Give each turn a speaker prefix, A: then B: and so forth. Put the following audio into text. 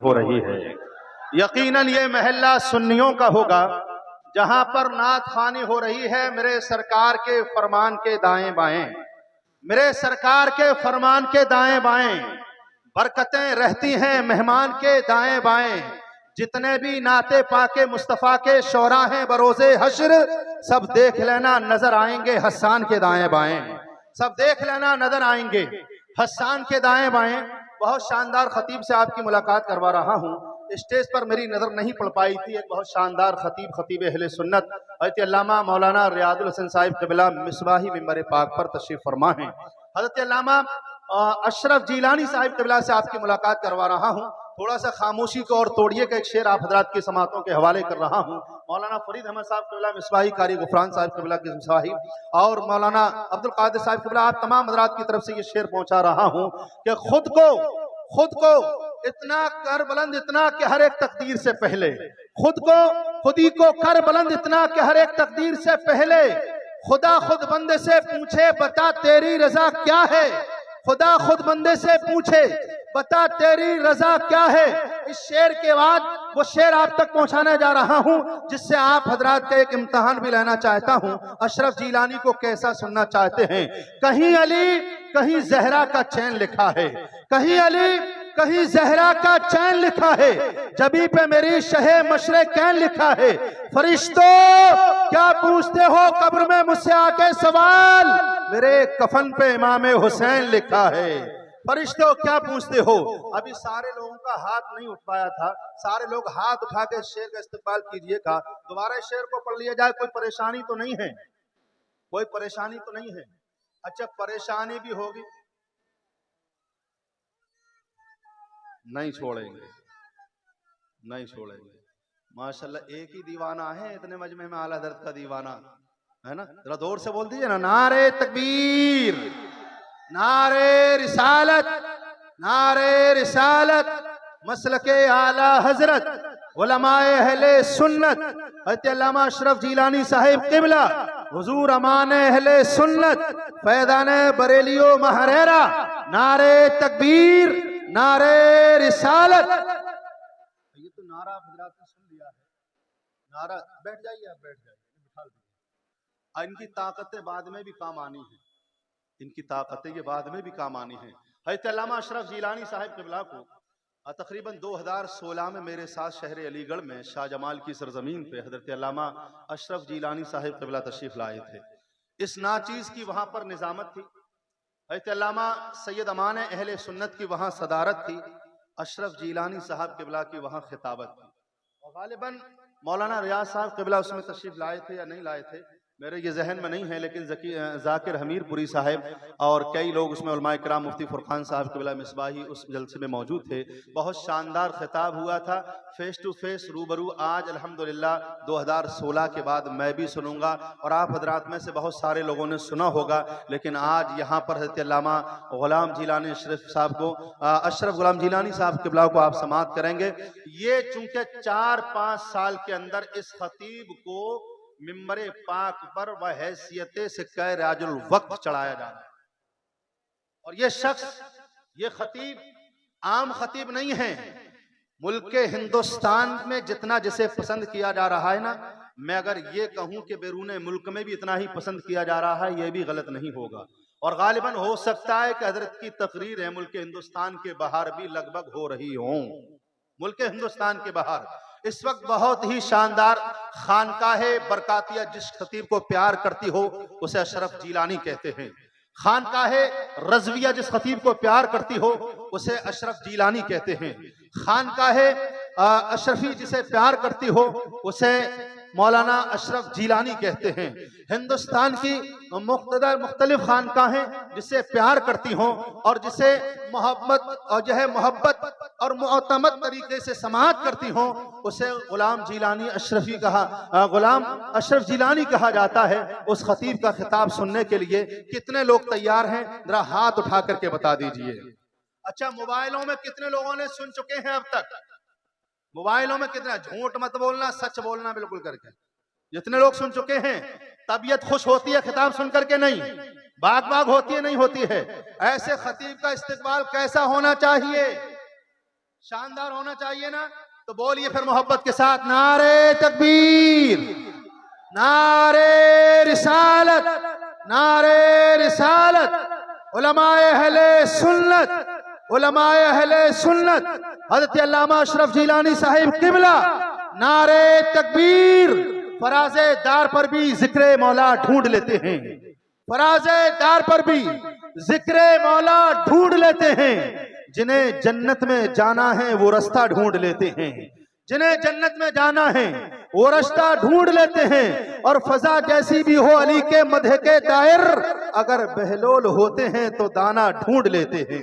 A: हो रही है। यकीनन ये महल्ला सुन्नियों का होगा जहां पर नात खानी हो रही है मेरे सरकार के फरमान के दाएं बाएं, मेरे सरकार के फरमान के दाएं बाएं बरकतें रहती हैं मेहमान के दाएं बाएं। जितने भी नाते पाके मुस्तफा के शोरा हैं बरोजे हश्र, सब देख लेना नजर आएंगे हस्सान के दाएं बाएं, सब देख लेना नजर आएंगे हस्सान के दाएं बाएं। बहुत शानदार खतीब से आपकी मुलाकात करवा रहा हूं। स्टेज पर मेरी नजर नहीं पड़ पाई थी। एक बहुत शानदार खतीब अहले सुन्नत हज़रत अल्लामा मौलाना रियादुल हसन साहिब क़िबला मिसबाही मिंबर पाक पर तशरीफ फरमा है। हज़रत अल्लामा अशरफ जिलानी साहिब क़िबला से आपकी मुलाकात करवा रहा हूं। थोड़ा सा खामोशी को और तोड़िए का एक शेर आप हजरात की समातों के हवाले कर रहा हूं। मौलाना फरीद अहमद साहब क़िबला मिसबाही कारी गुफरान साहिब क़िबला की मिसबाही और मौलाना अब्दुल कादिर साहिब क़िबला, आप तमाम हजरात की तरफ से ये शेर पहुंचा रहा हूं कि खुद को इतना कर बुलंद, इतना कि हर एक तकदीर से पहले खुदी को कर बुलंद, इतना कि हर एक तकदीर से पहले खुदा खुद बंदे से पूछे बता तेरी रजा क्या है, खुदा खुद बंदे से पूछे बता तेरी रजा क्या है। इस शेर के बाद वो शेर आप तक पहुंचाने जा रहा हूं जिससे आप हजरात का एक इम्तिहान भी लेना चाहता हूं। अशरफ जिलानी को कैसा सुनना चाहते हैं? कहीं अली कहीं जहरा का चैन लिखा है, कहीं अली कहीं जहरा का चैन लिखा है, जबी पे मेरी शहे मशरे कैन लिखा है। फरिश्तों क्या पूछते हो कब्र में मुझसे आके सवाल, मेरे कफन पे इमाम हुसैन लिखा है। फरिश्तों क्या पूछते हो? अभी सारे लोगों का हाथ नहीं उठ पाया था, सारे लोग हाथ उठा के शेर का इस्तकबाल कीजिएगा। दोबारा शेर को पढ़ लिया जाए। कोई परेशानी तो नहीं है? कोई परेशानी तो नहीं है? अच्छा, परेशानी भी होगी, नहीं छोड़ेंगे, नहीं छोड़ेंगे। माशाल्लाह एक ही दीवाना है इतने मजमे में, आला हज़रत का दीवाना है ना। जरा जोर से बोल दीजिए ना, नारे तकबीर, नारे रिसालत, नारे रिसालत, मसलके आला हजरत उलमाए अहले सुन्नत हज़रत अल्लामा अशरफ जिलानी साहिब क़िबला हुजूर अमान अहले सुन्नत फैज़ान बरेलियो महरेरा। नारे तकबीर, नारे रिसालत। ये तो नारा हजरात ने सुन लिया है। नारा, बैठ जाइए, आप बैठ जाइए, बिठा दीजिए। इनकी ताकतें बाद में भी काम आनी है, इनकी ताकतें ये बाद में भी काम आनी है। हज़रत अल्लामा अशरफ जिलानी साहिब क़िबला को तकरीबन 2016 में मेरे साथ शहर अलीगढ़ में शाहजमाल की सरजमीन पे हज़रत अल्लामा अशरफ जिलानी साहिब क़िबला तशरीफ लाए थे। इस नाचीज की वहां पर निजामत थी, हज़रत अल्लामा सैयद अमान अहले सुन्नत की वहां सदारत थी, अशरफ जिलानी साहब क़िबला की वहां खिताबत थी। और गालिबन मौलाना रियाज साहब क़िबला उसमें तशरीफ लाए थे या नहीं लाए थे मेरे ये जहन में नहीं है, लेकिन जाकिर हमीरपुरी साहब और कई लोग उसमें उलमाए किराम मुफ्ती फुरकान साहब क़िबला मिसबाही उस जलसे में मौजूद थे। बहुत शानदार खिताब हुआ था, फेस टू फेस रूबरू। आज अल्हम्दुलिल्लाह 2016 के बाद मैं भी सुनूंगा और आप हजरात में से बहुत सारे लोगों ने सुना होगा, लेकिन आज यहाँ पर हज़रत अल्लामा ग़ुलाम जिलानी अशरफ साहब को, अशरफ ग़ुलाम जिलानी साहब क़िबला को आप समाअत करेंगे। ये चूंकि 4-5 साल के अंदर इस खतीब को मिंबरे पाक पर व हैसियत से कै राजुल वक्त चढ़ाया जा रहा है। और ये शख्स, ये खतीब आम खतीब नहीं है। मुल्क के हिंदुस्तान में जितना जिसे पसंद किया जा रहा है ना, मैं अगर ये कहूं कि बैरून मुल्क में भी इतना ही पसंद किया जा रहा है, ये भी गलत नहीं होगा। और गालिबन हो सकता है कि हजरत की तकरीर है मुल्क हिंदुस्तान के बाहर भी लगभग हो रही हों। मुल्क हिंदुस्तान के बाहर इस वक्त बहुत ही शानदार खानकाहे बरकातिया जिस खतीब को प्यार करती हो उसे अशरफ जिलानी कहते हैं। खानकाहे रज़विया जिस खतीब को प्यार करती हो उसे अशरफ जिलानी कहते हैं। खानकाहे अशरफी जिसे प्यार करती हो उसे मौलाना अशरफ जिलानी कहते हैं। हिंदुस्तान की मुख्तलिफ खानकाहें जिसे प्यार करती हों और जिसे मोहब्बत और जो है मोहब्बत और मुअतमद तरीके से समाअत करती हों उसे गुलाम जिलानी अशरफी कहा, गुलाम अशरफ जिलानी कहा जाता है। उस खतीब का खिताब सुनने के लिए कितने लोग तैयार हैं? जरा हाथ उठा करके बता दीजिए। अच्छा, मोबाइलों में कितने लोगों ने सुन चुके हैं अब तक? मोबाइलों में कितना? झूठ मत बोलना, सच बोलना बिल्कुल करके। जितने लोग सुन चुके हैं, तबीयत खुश होती है खिताब सुन करके? नहीं, बाग बाग होती है? नहीं होती है। ऐसे खतीब का इस्तकबाल कैसा होना चाहिए? शानदार होना चाहिए ना, तो बोलिए फिर मोहब्बत के साथ, नारे तकबीर, नारे रिसालत, नारे रिसालत। उलमाए अहले सुन्नत, उलमाए अहले सुन्नत, हज़रत अल्लामा अशरफ जिलानी साहिब किबला, नारे तकबीर। फराज़े दार पर भी जिक्रे मौला ढूंढ लेते हैं, फराज़े दार पर भी जिक्रे मौला ढूंढ लेते हैं। जिन्हें जन्नत में जाना है वो रास्ता ढूंढ लेते हैं, जिन्हें जन्नत में जाना है वो रास्ता ढूंढ लेते हैं। और फजा जैसी भी हो अली के मदह के दायर, अगर बहलोल होते हैं तो दाना ढूंढ लेते हैं।